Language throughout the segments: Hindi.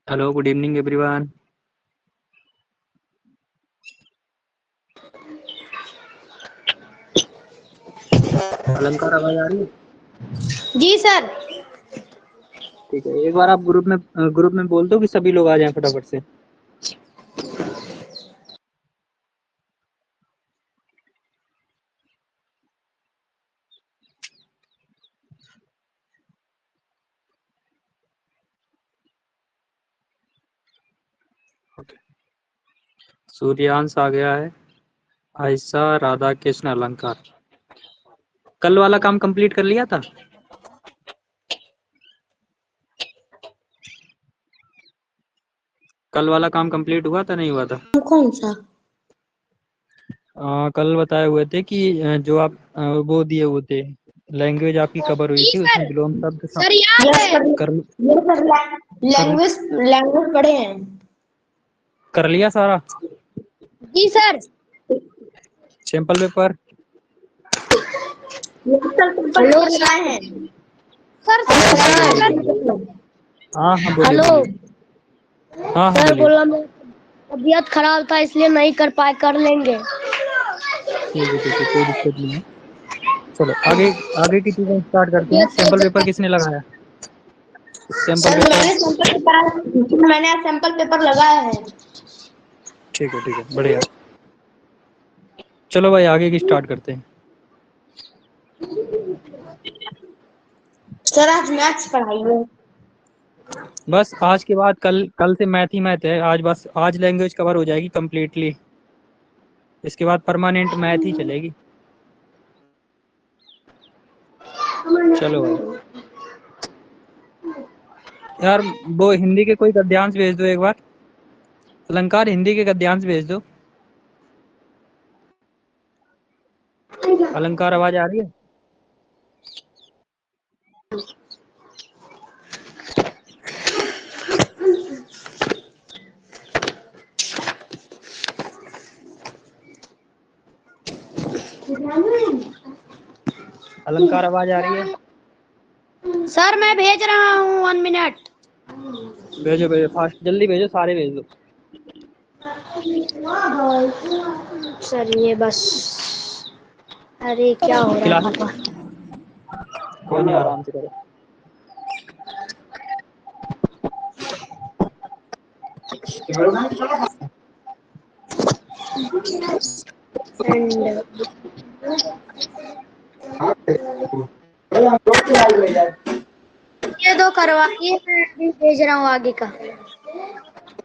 Hello, good evening everyone. अलंकार, आवाज आ रही है? जी सर। ठीक है, एक बार आप ग्रुप में बोल दो कि सभी लोग आ जाएं फटाफट से। सूर्यांश आ गया है, आयशा, राधा कृष्ण, अलंकार। कल वाला काम कंप्लीट कर लिया था? कल वाला काम कंप्लीट हुआ था, नहीं हुआ था? कौन सा? कल बताए हुए थे कि जो आप वो दिए हुए थे, लैंग्वेज आपकी कवर हुई जी थी, उसमें सर। विलोम शब्द सर याद है। कर कर लैंग्वेज लैंग्वेज पढ़े हैं। कर लिया सारा? जी सर। Sample paper? हेलो लगाए हैं सर। बोलिए बोलिए बोलिए। हाँ हाँ, बोलिए हेलो बोलिए। हाँ हाँ, सर, बोलिए। बोला मैं तबीयत खराब था इसलिए नहीं कर पाए, कर लेंगे। ठीक है ठीक है, कोई दिक्कत नहीं है। चलो आगे आगे की चीजें स्टार्ट करते हैं। तबीयत सैंपल पेपर सर, किसने लगाया? Sample paper? मैंने सैंपल पेपर लगाया है। ठीक है बढ़िया। चलो भाई, आगे की स्टार्ट करते हैं। सर आज मैथ्स पढ़ाइए। बस आज के बाद कल कल से मैथ ही मैथ है। आज बस आज लैंग्वेज कवर हो जाएगी कंप्लीटली, इसके बाद परमानेंट मैथ ही चलेगी। चलो भाई, यार वो हिंदी के कोई गद्यांश भेज दो एक बार। अलंकार, हिंदी के गद्यांश भेज दो। अलंकार, आवाज आ रही है? अलंकार, आवाज आ रही है? सर मैं भेज रहा हूँ, 1 मिनट। भेजो भेजो, फास्ट जल्दी भेजो, सारे भेज दो। सर ये बस, अरे क्या हो रहा है क्लास पापा? कोई नहीं, आराम से करो। एंड ये दो करवाइए, मैं अभी भेज रहा हूँ आगे का।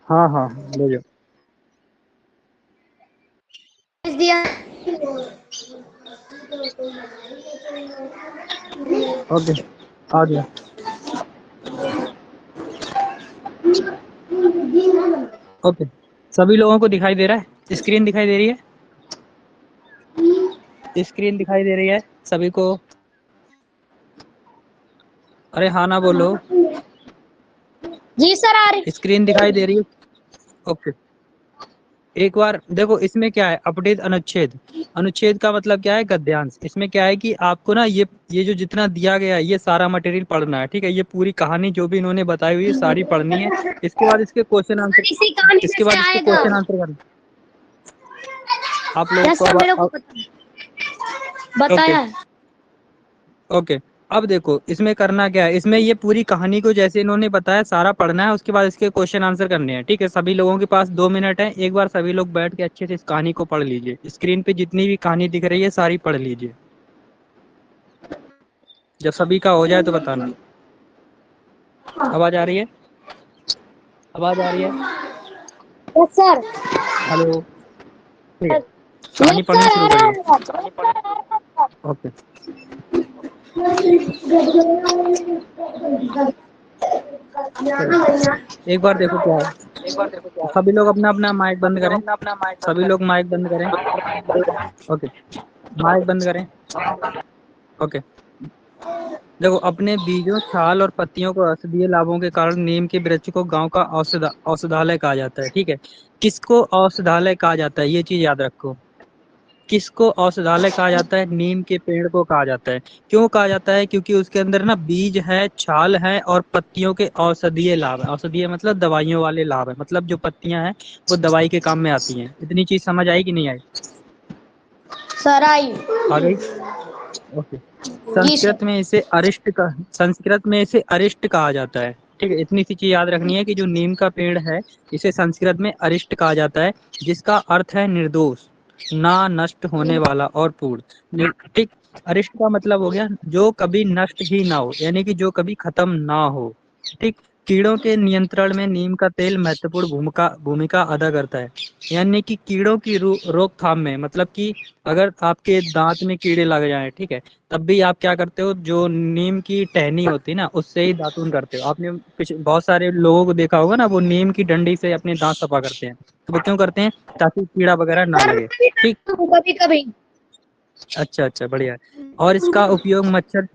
हाँ हाँ, भेजो। भेज दिया। ओके, आ गया। ओके, सभी लोगों को दिखाई दे रहा है? स्क्रीन दिखाई दे रही है? स्क्रीन दिखाई दे रही है सभी को? अरे हाँ ना बोलो। जी सर आ रही। स्क्रीन दिखाई दे रही है? ओके, एक बार देखो, इसमें क्या है, अपडेट अनुच्छेद। अनुच्छेद का मतलब क्या है? गद्यांश। इसमें क्या है कि आपको ना ये जो जितना दिया गया है, ये सारा मटेरियल पढ़ना है, ठीक है? ये पूरी कहानी जो भी इन्होंने बताई हुई है सारी पढ़नी है। इसके बाद इसके क्वेश्चन आंसर, इसी कहानी में इसके से बाद इसके आएगा। क्वेश्चन आंसर करना आप लोगों यस को। सर, मेरे को अब ओके बताया है। ओके, अब देखो इसमें करना क्या है। इसमें ये पूरी कहानी को जैसे इन्होंने बताया सारा पढ़ना है, उसके बाद इसके क्वेश्चन आंसर करने हैं, ठीक है? सभी लोगों के पास 2 मिनट है। एक बार सभी लोग बैठ के अच्छे से इस कहानी को पढ़ लीजिए। स्क्रीन पे जितनी भी कहानी दिख रही है सारी पढ़ लीजिए। जब सभी का हो जाए तो बताना। आवाज आ रही है? आवाज आ रही है? Yes sir. हेलो, ठीक है, कहानी यस पढ़नी सर आ शुरू रहा करिए। है। ओके, चलो एक बार देखो क्या है। सभी लोग अपना अपना माइक बंद करें। सभी लोग माइक बंद करें। ओके, माइक बंद करें। ओके, देखो, अपने बीजों, छाल और पत्तियों को औषधीय लाभों के कारण नीम के वृक्ष को गांव का औषधालय कहा जाता है, ठीक है? किसको औषधालय कहा जाता है, ये चीज याद रखो। किसको औषधालय कहा जाता है? नीम के पेड़ को कहा जाता है। क्यों कहा जाता है? क्योंकि उसके अंदर ना बीज है, छाल है और पत्तियों के औषधीय लाभ है। औषधीय मतलब दवाइयों वाले लाभ है, मतलब जो पत्तियां हैं वो दवाई के काम में आती हैं। इतनी चीज समझ आई कि नहीं आई? सर आई। आ गई? ओके। जी सर। संस्कृत में इसे अरिष्ट कहा जाता है। ठीक है, इतनी सी चीज याद रखनी है कि जो नीम का पेड़ है इसे संस्कृत में अरिष्ट कहा जाता है, जिसका अर्थ है निर्दोष, ना नष्ट होने वाला और पूर्ण। ठीक। अरिष्ट का मतलब हो गया जो कभी नष्ट ही ना हो, यानी कि जो कभी खत्म ना हो। ठीक। कीड़ों के नियंत्रण में नीम का तेल महत्वपूर्ण भूमिका अदा करता है, यानी कि कीड़ों की रोकथाम में। मतलब कि अगर आपके दांत में कीड़े लग जाएं, ठीक है, तब भी आप क्या करते हो? जो नीम की टहनी होती है ना, उससे ही दातून करते हो। आपने बहुत सारे लोगों को देखा होगा ना, वो नीम की डंडी से अपने दांत सफा करते हैं। तो वो क्यों करते हैं? ताकि कीड़ा वगैरह ना सर लगे। मैं भी ठीक। करता हूँ कभी कभी। अच्छा अच्छा, बढ़िया है। और इसका उपयोग मच्छर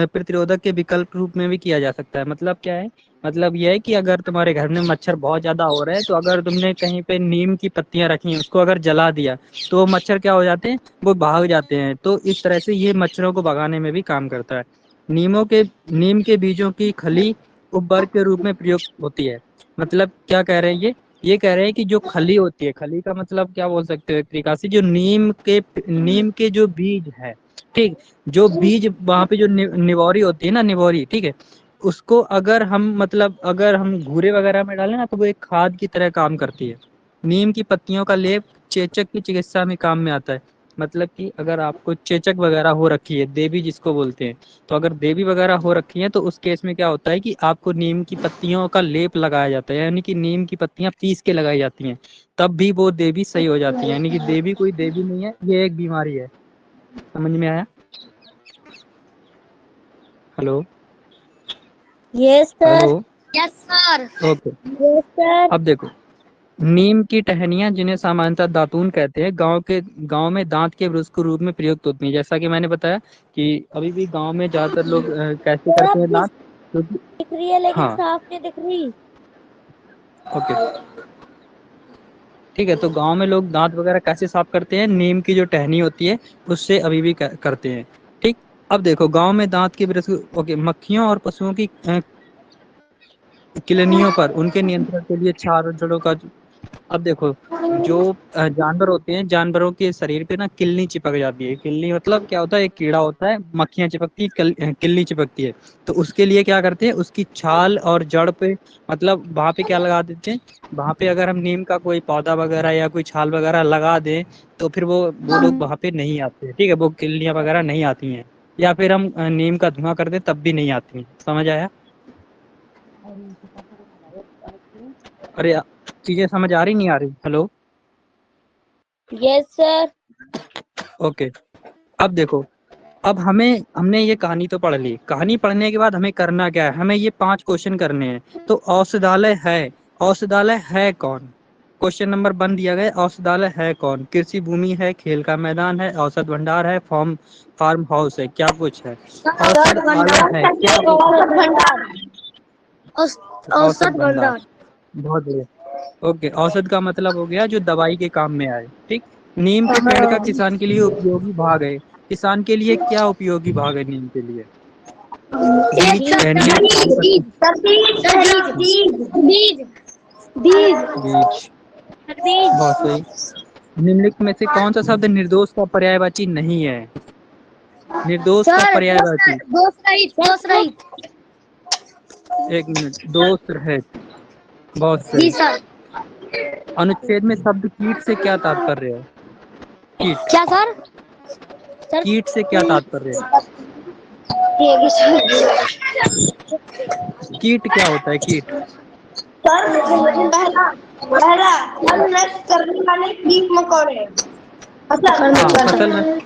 प्रतिरोधक के विकल्प रूप में भी किया जा सकता है। मतलब क्या है? मतलब यह है कि अगर तुम्हारे घर में मच्छर बहुत ज्यादा हो रहे हैं, तो अगर तुमने कहीं पे नीम की पत्तियां रखी हैं, उसको अगर जला दिया, तो वो मच्छर क्या हो जाते हैं? वो भाग जाते हैं। तो इस तरह से ये मच्छरों को भगाने में भी काम करता है। नीम के बीजों की खली उपवर्ग के रूप में प्रयोग होती है। मतलब क्या कह रहे हैं ये कह रहे हैं कि जो खली होती है, खली का मतलब क्या बोल सकते हो एक तरीका से, जो नीम के जो बीज है, ठीक, जो बीज वहां पे जो निवोरी होती है ना, निवोरी, ठीक है, उसको अगर हम मतलब अगर हम घूरे वगैरह में डालें ना, तो वो एक खाद की तरह काम करती है। नीम की पत्तियों का लेप चेचक की चिकित्सा में काम में आता है। मतलब कि अगर आपको चेचक वगैरह हो रखी है, देवी जिसको बोलते हैं, तो अगर देवी वगैरह हो रखी है, तो उस केस में क्या होता है कि आपको नीम की पत्तियों का लेप लगाया जाता है, यानी कि नीम की पत्तियां पीस के लगाई जाती हैं, तब भी वो देवी सही हो जाती है। यानी कि देवी कोई देवी नहीं है, ये एक बीमारी है। समझ में आया? Hello? Yes hello? Sir. Yes sir. Okay. Yes sir. अब देखो, नीम की टहनियां, जिन्हें सामान्यतः दातून कहते हैं, गांव में दांत के ब्रश के रूप में प्रयुक्त होती हैं। जैसा कि मैंने बताया कि अभी भी गांव में ज्यादातर लोग कैसे सर करते हैं आपकी दांत, क्योंकि दिख रही है लेकिन हाँ, साफ नहीं दिख रही। ओके, ठीक है। तो गांव में लोग दांत वगैरह कैसे साफ करते हैं? नीम की जो टहनी होती है उससे अभी भी करते हैं। ठीक। अब देखो, गांव में दांत की ब्रश, ओके, मक्खियों और पशुओं की किलनियों पर उनके नियंत्रण के लिए छाल और जड़ों का अब देखो, जो जानवर होते हैं, जानवरों के शरीर पे ना किलनी चिपक जाती है। किलनी मतलब क्या होता है? एक कीड़ा होता है, मक्खियां चिपकती है, किलनी चिपकती है। तो उसके लिए क्या करते हैं? उसकी छाल और जड़ पे, मतलब वहां पे क्या लगा देते हैं? वहां पे अगर हम नीम का कोई पौधा वगैरह या कोई छाल वगैरह लगा दें, तो फिर वो लोग वहां पे नहीं आते। ठीक है, वो किलनियां वगैरह नहीं आती हैं। या फिर हम नीम का धुआं कर दें, तब भी नहीं आती हैं। समझ आया? अरे, चीजें समझ आ रही नहीं आ रही? हेलो? Yes sir. ओके। अब देखो, अब हमने ये कहानी तो पढ़ ली। कहानी पढ़ने के बाद हमें करना क्या है? हमें ये 5 क्वेश्चन करने हैं। तो औषधालय है कौन? क्वेश्चन नंबर 1 दिया गया, औषधालय है कौन? कृषि भूमि है, खेल का मैदान है, औषध भंडार है, फार्म हाउस है, क्या कुछ है? औसत औषधालय भंडार। है क्या? औसत भंडार। औषध औसत भंडार। भंडार। बहुत बढ़िया। ओके, औषध का मतलब हो गया जो दवाई के काम में आए। ठीक। नीम के पेड़ का किसान के लिए उपयोगी भाग है। किसान के लिए क्या उपयोगी भाग है नीम के लिए? एक बीज, सर टहनियाँ, छाल, पत्ती। बीज बीज बीज बीज। बीज। बहुत सही। निम्नलिखित में से कौन सा शब्द निर्दोष का पर्यायवाची नहीं है? निर्दोष का सर पर्यायवाची। दोष रहित दोष रहित। एक मिनट, दोष रहित। बहुत जी सही। सर। अनुच्छेद में शब्द कीट से क्या तात्पर्य है? कीट। क्या सर? सर कीट से क्या तात्पर्य है? ठीक है सर। कीट क्या होता है? कीट। सर पहला पहला फल नष्ट करने वाले कीट मकोड़े। हाँ, फसल में।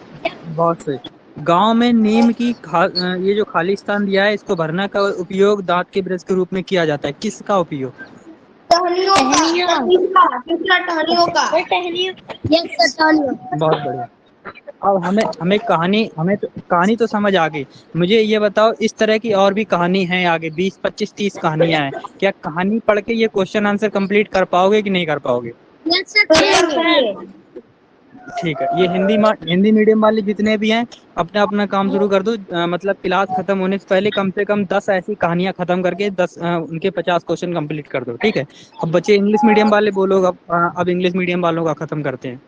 बहुत सही। गांव में नीम की ये जो खाली स्थान दिया है, इसको भरना का उपयोग दांत के ब्रश के रूप में किया जाता है। किसका उपयोग? टहनियों का। तीसरा तीसरा टहनियों का। टहनियों। यस सर टहनियों। बहुत बढ़िया। अब कहानी तो समझ आ गई। मुझे ये बताओ, इस तरह की और भी कहानी है आगे, 20 25 30 कहानियां हैं। क्या कहानी पढ़ के ये क्वेश्चन आंसर कंप्लीट कर पाओगे कि नहीं कर पाओगे? यस सर, तो छह सर में। करिए। ठीक है, ये हिंदी मीडियम वाले जितने भी हैं अपना अपना काम शुरू कर दो। मतलब क्लास खत्म होने से पहले कम से कम 10 ऐसी कहानियां खत्म करके 10 उनके 50 क्वेश्चन कंप्लीट कर दो, ठीक है। अब बच्चे इंग्लिश मीडियम वाले, बोलो अब इंग्लिश मीडियम वालों का खत्म करते हैं।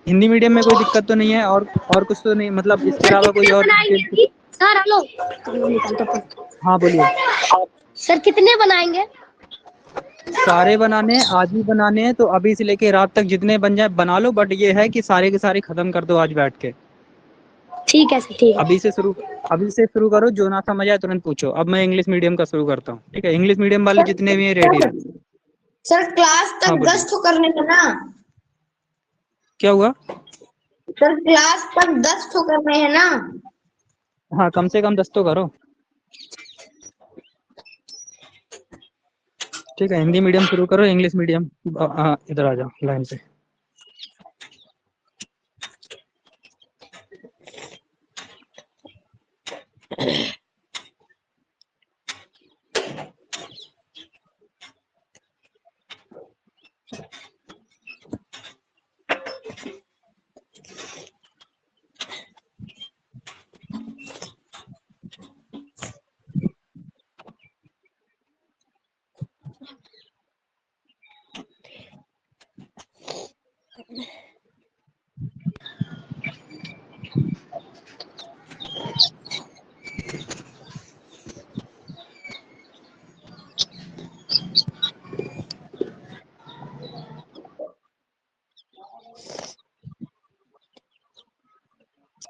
हिंदी मीडियम में कोई दिक्कत तो नहीं है, और कुछ तो नहीं, मतलब इसके सर अलावा कोई कितने और बनाएंगे डिटेल? अभी? Sir hello. हाँ बोलिए। सर कितने बनाएंगे? सारे बनाने हैं, आज ही बनाने हैं, तो अभी से लेके रात तक जितने बन जाए बना लो, बट ये है कि सारे के सारे खत्म कर दो आज बैठ के। ठीक है सर, ठीक है। अभी से शुरू करो, जो ना समझ आए तुरंत पूछो। अब मैं इंग्लिश मीडियम का शुरू करता हूँ, ठीक है। इंग्लिश मीडियम वाले जितने भी हैं रेडी रहो। सर क्लास हाँ तक बोलिए। 10 तो करने हैं ना? क्या हुआ? सर क्लास तक 10 तो करने हैं ना? हाँ कम से कम 10 तो करो, ठीक है। हिंदी मीडियम शुरू करो, इंग्लिश मीडियम इधर आ जाओ लाइन पे।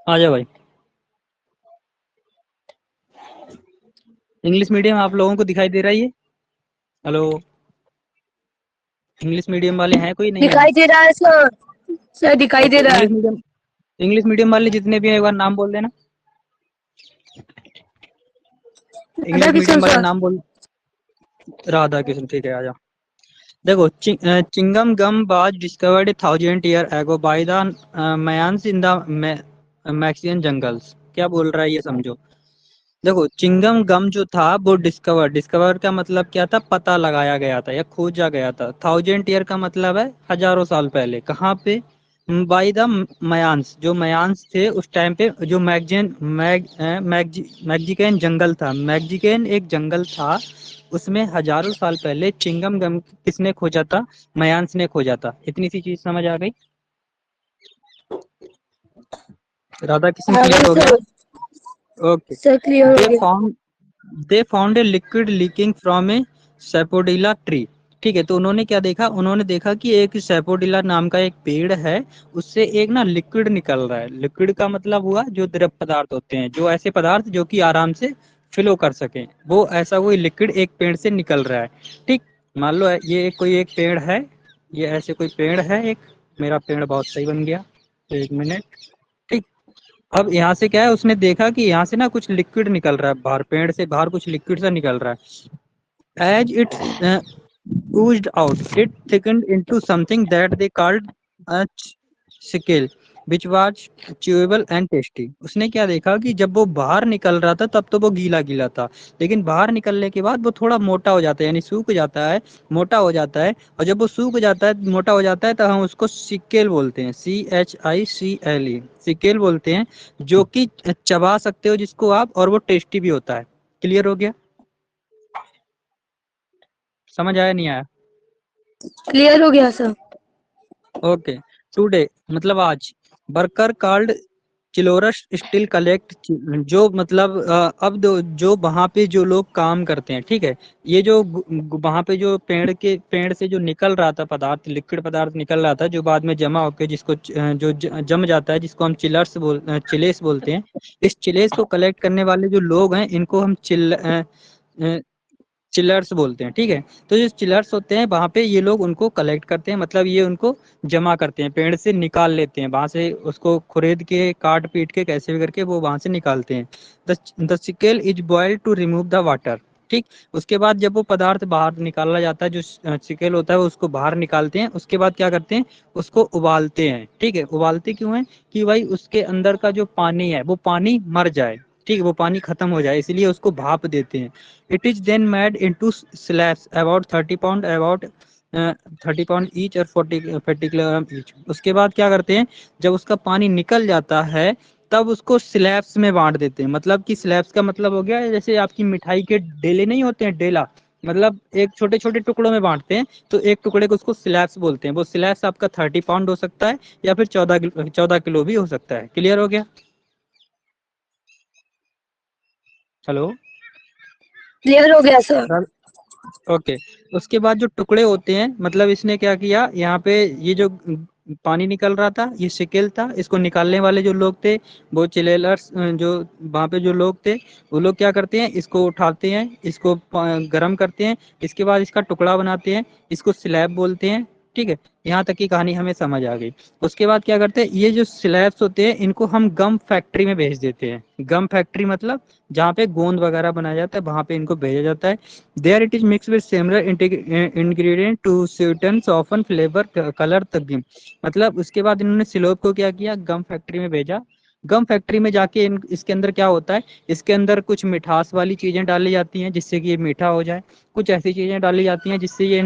आ जाओ भाई। इंग्लिश मीडियम आप लोगों को दिखाई दे रहा है ये? हेलो, इंग्लिश मीडियम वाले हैं कोई नहीं है? दिखाई दे रहा है सर। सर दिखाई दे ओके, रहा है। इंग्लिश मीडियम वाले जितने भी हैं एक बार नाम बोल देना। राधा इंग्लिश किशन मीडियम वाले सर। नाम बोल। राधा कृष्ण, ठीक है, आ जाओ। देखो, chewing gum was discovered 1000 year ago by the Mayans in the Mexican jungles. क्या बोल रहा है ये समझो। देखो, चिंगम गम जो था वो डिस्कवर का मतलब क्या था? पता लगाया गया था या खोजा गया था। 1000 ईयर का मतलब है हजारों साल पहले। कहाँ पे? बाय द मयांस, जो मयांस थे उस टाइम पे, जो मैक्सिकन जंगल था। मैक्सिकन एक जंगल था, उसमें हजारों साल पहले चिंगम गम किसने खोजा था? मयांस ने खोजा था। इतनी सी चीज समझ आ गई? राधा किशन हाँ क्लियर हो गया? सर। ओके। सर क्लियर हो दे गया। Found they found a liquid leaking from A सेपोडिला tree. ठीक है, तो उन्होंने क्या देखा? उन्होंने देखा कि एक सेपोडिला नाम का एक पेड़ है, उससे एक ना लिक्विड निकल रहा है। लिक्विड का मतलब हुआ जो द्रव पदार्थ होते हैं, जो ऐसे पदार्थ जो कि आराम से फ्लो कर सके, वो ऐसा कोई लिक्विड एक पेड़ से निकल रहा है। ठीक, मान लो ये कोई एक पेड़ है, ये ऐसे कोई पेड़ है एक। मेरा पेड़ बहुत सही बन गया, एक मिनट। ठीक, अब यहाँ से क्या है, उसने देखा कि यहाँ से ना कुछ लिक्विड निकल रहा है बाहर, पेड़ से बाहर कुछ लिक्विड सा निकल रहा है। As it oozed out, it thickened into something that they called a sickle, which was chewable and tasty। उसने क्या देखा कि जब वो बाहर निकल रहा था तब तो वो गीला गीला था, लेकिन बाहर निकलने के बाद वो थोड़ा मोटा हो जाता है, यानी सूख जाता है, मोटा हो जाता है। और जब वो सूख जाता है, मोटा हो जाता है, तो हम उसको सिक्केल बोलते हैं, CHICLE, सिक्केल बोलते हैं, जो कि चबा सकते हो जिसको आप, और वो टेस्टी भी होता है। क्लियर हो गया? समझ आया नहीं आया? क्लियर हो गया सर। ओके। टुडे मतलब आज, वर्कर कॉल्ड चिलोरस स्टिल कलेक्ट, जो मतलब जो वहाँ पे जो लोग काम करते हैं, ठीक है, ये जो वहाँ पे जो पेड़ से जो निकल रहा था पदार्थ, लिक्विड पदार्थ निकल रहा था, जो बाद में जमा होकर जिसको जम जाता है, जिसको हम चिलेस बोलते हैं। इस चिलेस को कलेक्ट करने वाले जो लोग हैं, इनको हम चिलर्स बोलते हैं, ठीक है। तो जो चिलर्स होते हैं वहाँ पे, ये लोग उनको कलेक्ट करते हैं, मतलब ये उनको जमा करते हैं, पेड़ से निकाल लेते हैं, वहां से उसको खुरेद के काट पीट के कैसे भी करके वो वहां से निकालते हैं। The sickle is boiled to remove the water. ठीक, उसके बाद जब वो पदार्थ बाहर निकाला जाता है, जो सिकेल होता है, वो उसको बाहर निकालते हैं। उसके बाद क्या करते हैं? उसको उबालते हैं। ठीक है, उबालते क्यों है? कि भाई उसके अंदर का जो पानी है वो पानी मर जाए, ठीक, वो पानी खत्म हो जाए, इसलिए उसको भाप देते हैं। It is then made into slabs about 30 pound, about 30 pound each और 40 किलोग्राम ईच। उसके बाद क्या करते हैं, जब उसका पानी निकल जाता है तब उसको स्लैब्स में बांट देते हैं। मतलब कि स्लैब्स का मतलब हो गया जैसे आपकी मिठाई के डेले नहीं होते हैं, डेला, मतलब एक छोटे छोटे टुकड़ों में बांटते हैं, तो एक टुकड़े को उसको स्लैब्स बोलते हैं। वो स्लैब्स आपका 30 पाउंड हो सकता है या फिर 14 किलो भी हो सकता है। क्लियर हो गया? हेलो क्लियर हो गया सर। सर? ओके। उसके बाद जो टुकड़े होते हैं, मतलब इसने क्या किया, यहाँ पे ये जो पानी निकल रहा था ये सिकेल था, इसको निकालने वाले जो लोग थे वो चिलेलर्स, जो वहाँ पे जो लोग थे वो लोग क्या करते हैं, इसको उठाते हैं, इसको गर्म करते हैं, इसके बाद इसका टुकड़ा बनाते हैं, इसको स्लैब बोलते हैं। ठीक है, यहाँ तक की कहानी हमें समझ आ गई। उसके बाद क्या करते हैं, ये जो स्लैब्स होते हैं इनको हम गम फैक्ट्री में भेज देते हैं। गम फैक्ट्री मतलब जहाँ पे गोंद वगैरह बनाया जाता है वहां पे इनको भेजा जाता है। There it is mixed with similar ingredient to sweeten, soften, flavor, color the game। मतलब उसके बाद इन्होंने सिलोप को क्या किया, गम फैक्ट्री में भेजा। गम फैक्ट्री में जाके इसके अंदर क्या होता है, इसके अंदर कुछ मिठास वाली चीजें डाली जाती हैं जिससे कि ये मीठा हो जाए, कुछ ऐसी चीजें डाली जाती हैं जिससे ये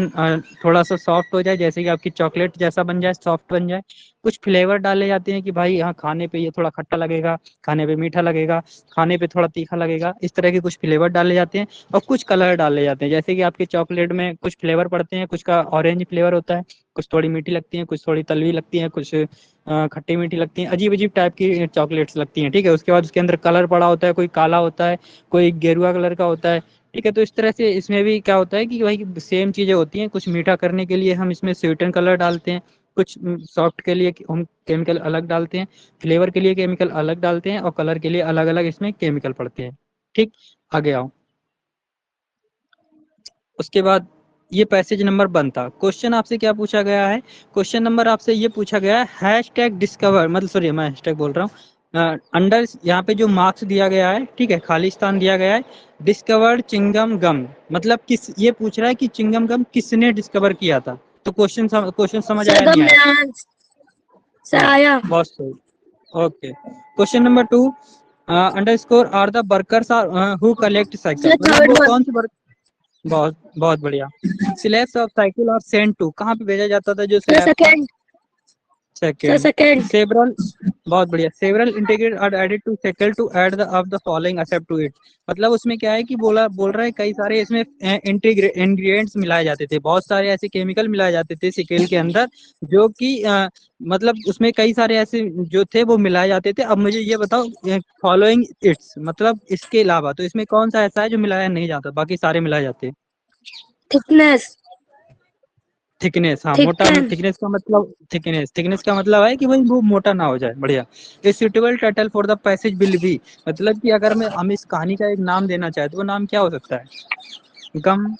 थोड़ा सा सॉफ्ट हो जाए, जैसे कि आपकी चॉकलेट जैसा बन जाए, सॉफ्ट बन जाए। कुछ फ्लेवर डाले जाते हैं कि भाई यहाँ खाने पे ये थोड़ा खट्टा लगेगा, खाने पे मीठा लगेगा, खाने पे थोड़ा तीखा लगेगा, इस तरह के कुछ फ्लेवर डाले जाते हैं। और कुछ कलर डाले जाते हैं, जैसे कि आपके चॉकलेट में कुछ फ्लेवर पड़ते हैं, कुछ का ऑरेंज फ्लेवर होता है, कुछ थोड़ी मीठी लगती है, कुछ थोड़ी तलवी लगती है, कुछ खट्टी मीठी लगती हैं, अजीब अजीब टाइप की चॉकलेट्स लगती हैं। ठीक है, उसके बाद उसके अंदर कलर पड़ा होता है, कोई काला होता है, कोई गेरुआ कलर का होता है। ठीक है, तो इस तरह से इसमें भी क्या होता है कि भाई सेम चीजें होती हैं, कुछ मीठा करने के लिए हम इसमें स्वीटन कलर डालते हैं, कुछ सॉफ्ट के लिए हम केमिकल अलग डालते हैं, फ्लेवर के लिए केमिकल अलग डालते हैं, और कलर के लिए अलग अलग इसमें केमिकल पड़ते हैं। ठीक, आगे आओ। उसके बाद ये पैसेज नंबर 1 था। क्वेश्चन आपसे क्या पूछा गया है, क्वेश्चन नंबर आपसे ये पूछा गया है हैशटैग डिस्कवर, मतलब सॉरी मैं हैशटैग बोल रहा हूँ, अंडर यहाँ पे जो मार्क्स दिया गया है, ठीक है, खाली स्थान दिया गया है, डिस्कवर्ड चिंगम गम, मतलब किस, ये पूछ रहा है कि चिंगम गम किसने डिस्कवर किया था। तो क्वेश्चन समझ सर आया द नहीं आया? मैन। सर आया। बहुत सही। Okay, question number 2, underscore are the workers are who collect cycle, sir मतलब थर्ड वो वन। कौन से वर्क, बहुत बहुत बढ़िया। स्लैब्स ऑफ साइकिल और सेंट टू, कहाँ पे भेजा जाता था जो सर स्लैब था? Second. Sir second. Second. Several, बहुत बढ़िया, several integrate are added to cycle to add the of the following except to it. मतलब उसमें क्या है कि बोल रहा है कई सारे इसमें इंग्रेडिएंट्स मिलाए जाते थे, बहुत सारे ऐसे केमिकल मिलाए जाते थे सिकेल के अंदर, जो कि मतलब उसमें कई सारे ऐसे जो थे वो मिलाए जाते थे। अब मुझे ये बताओ, फॉलोइंग इट्स मतलब इसके अलावा तो इसमें कौन सा ऐसा है जो मिलाया नहीं जाता, बाकी सारे मिलाए जाते हैं? थिकनेस। थिकनेस, हाँ, मोटा, थिकनेस। थिकनेस का मतलब, थिकनेस का मतलब है कि भाई वो मोटा ना हो जाए। बढ़िया। A suitable title for the passage will be, मतलब कि अगर मैं हम इस कहानी का एक नाम देना चाहे तो वो नाम क्या हो सकता है? गम,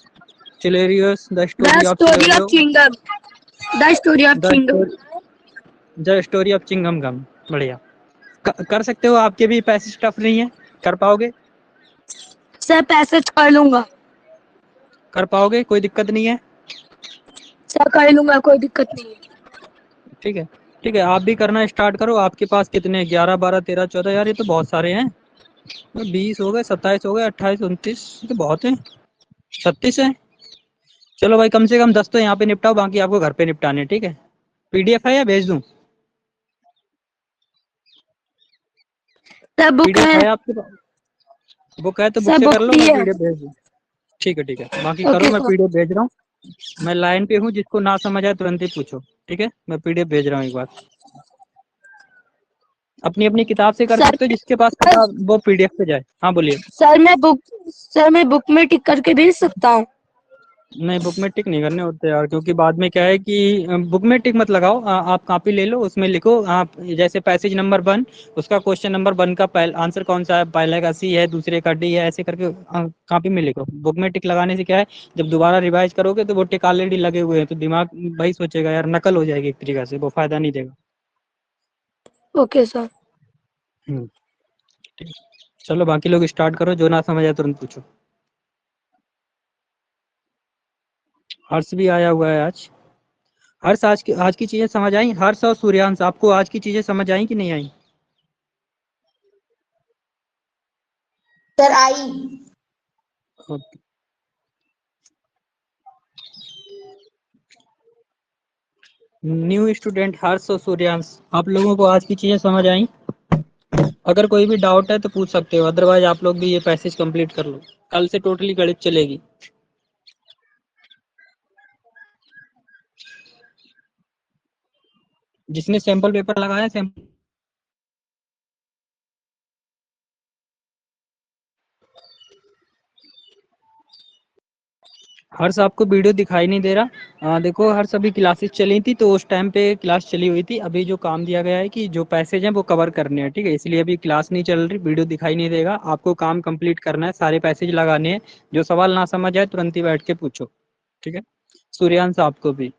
चिलेरियस, the the story of story of चिलेरियो, chewing. The story of the chewing. Story, the story of chewing gum. बढ़िया। कर सकते हो, आपके भी पैसेज टफ नहीं है, कर पाओगे? सर पैसेज कर लूंगा। कर पाओगे, कोई दिक्कत नहीं है? सर कर लूंगा, कोई दिक्कत नहीं है। ठीक है, ठीक है, आप भी करना स्टार्ट करो। आपके पास कितने, 11, 12, 13, 14, यार ये तो बहुत सारे हैं। 20 हो गए, 27 हो गए, 28, 29, तो बहुत है, 36 है। चलो भाई, कम से कम 10 तो यहाँ पे निपटाओ, बाकी आपको घर पे निपटाने हैं, ठीक है? पीडीएफ है या भेज दूं? सर बुक पीडीएफ है। है आपके पास? बुक है तो बुक सर से कर बुक लो, भी मैं है। पीडीएफ भेज दूं। ठीक है, ठीक है, बाकी करो, ओके मैं सर। पीडीएफ भेज रहा हूँ। मैं लाइन पे हूँ, जिसको ना समझ आए तुरंत ही पूछो। ठीक है, मैं पीडीएफ भेज रहा हूँ एक बार। अपनी अपनी किताब से कर सर सकते हो, जिसके पास किताब वो पीडीएफ पे जाए। हाँ बोलिए। सर मैं बुक में टिक करके भेज सकता हूँ? नहीं, बुक में टिक नहीं करने होते यार, क्योंकि बाद में क्या है कि बुक में टिक मत लगाओ, आप कॉपी ले लो, उसमें लिखो आप, जैसे पैसेज नंबर 1, उसका क्वेश्चन नंबर 1 का आंसर कौन सा है, पहले का सी है, दूसरे का डी है, ऐसे करके कॉपी में लिखो। बुक में टिक लगाने से क्या है, जब दोबारा रिवाइज करोगे तो वो टिक ऑलरेडी लगे हुए हैं, तो दिमाग भाई सोचेगा यार नकल हो जाएगी एक तरीका से, वो फायदा नहीं देगा। Okay sir. हम्म, ठीक। चलो बाकी लोग स्टार्ट करो, जो ना समझ आए तुरंत पूछो। हर्ष भी आया हुआ है आज। हर्ष, आज की चीजें समझ आई? हर्ष और सूर्यांश, आपको आज की चीजें समझ आई कि नहीं आई? सर आई। ओके। न्यू स्टूडेंट हर्ष और सूर्यांश, आप लोगों को आज की चीजें समझ आई? अगर कोई भी डाउट है तो पूछ सकते हो, अदरवाइज आप लोग भी ये पैसेज कंप्लीट कर लो। कल से टोटली गणित चलेगी। जिसने सैंपल पेपर लगाया सैंपल, हर्ष आपको वीडियो दिखाई नहीं दे रहा? देखो हर्ष, अभी क्लासेस चली थी तो उस टाइम पे क्लास चली हुई थी। अभी जो काम दिया गया है कि जो पैसेज हैं वो कवर करने हैं, ठीक है, इसलिए अभी क्लास नहीं चल रही, वीडियो दिखाई नहीं देगा। आपको काम कंप्लीट करना है, सारे पैसेज लगाने हैं। जो सवाल ना समझ आए तुरंत ही बैठ के पूछो, ठीक है। सूर्यांश आपको भी।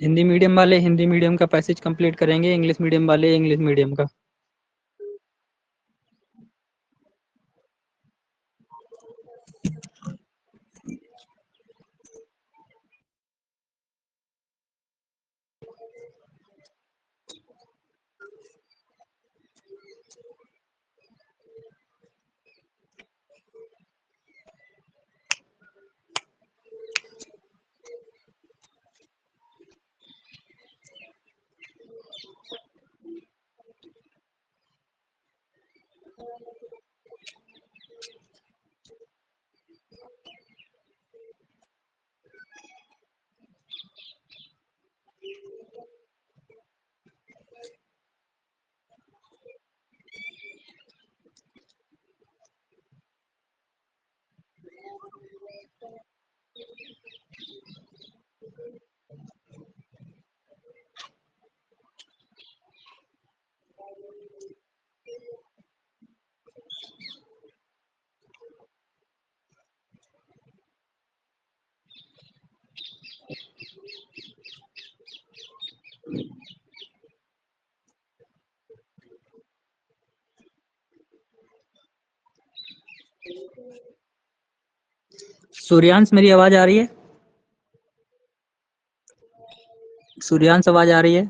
हिंदी मीडियम वाले हिंदी मीडियम का पैसेज कंप्लीट करेंगे, इंग्लिश मीडियम वाले इंग्लिश मीडियम का। सूर्यांश मेरी आवाज आ रही है? सूर्यांश आवाज आ रही है?